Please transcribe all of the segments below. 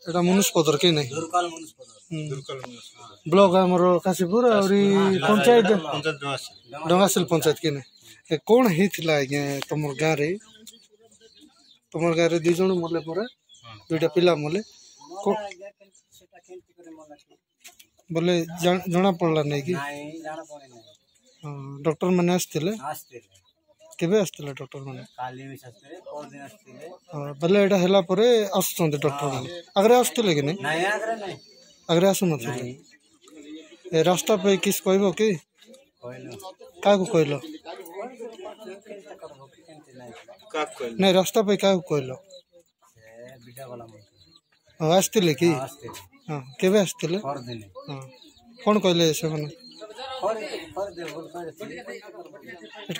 एटा मुनिस्पदर कि नहीं दुर्काल मुनिस्पदर ब्लॉक हमरो काशीपुर और पंचायत डंगासिल पंचायत कि नहीं कौन हिथिला आज्ञा तुमर गाँ रे दी जण मले परे दुईटा पिला मले बोले जना पड़ला नहीं कि डॉक्टर माने आस्तिले केबे आस्तिले डॉक्टर माने बोले एटा हला परे आसुचंते डॉक्टर माने अगरे आस्तिले कि नहीं अगरे आसु नथिले ए रास्ता पे किस कहबो कि काको कहलो नहीं रास्ता पे क्या कहलो आसतिले कि हाँ केबे आसतिले हाँ कौन कहले से माने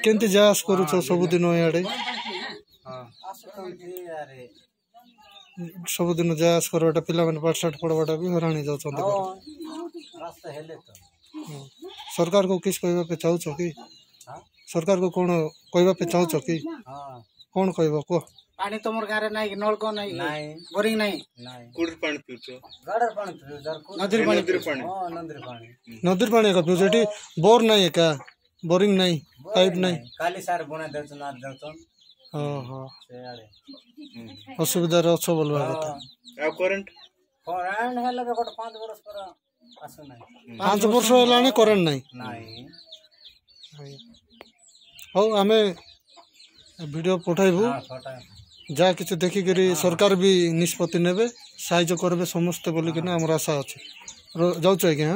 केंती जास करूछ सब दिन याडे सब दिन जास करवाटा पिला माने पाठ साठ पढ़वाटा भी हराणी जाउछन सरकार को किस कहबा पे चाहूछ कि सरकार को कौन कहबा पे चाहूछ कि कौन कहबो को पानी तुमर गारे नाही नलको नाही बोरिंग नाही कुडर पानी पिउछो गाडर पानी पिउछो नदीर पानी नदीर पानी का पिउछो एटी बोर नाही का बोरिंग नाही पाइप नाही काली सार बना देछ ना देछ हां हां से आडे असुविधा रे छ बोलबा कथा आ करंट हेला बे 5 वर्ष पर आसु नाही 5 वर्ष हेलानी करंट नाही हो आमे वीडियो पठाइबु जा किसी देखिक सरकार भी निष्पत्ति नेबे साहाय्य करबे समस्त बोलिक हमर आशा अछि जाउछ आज्ञा।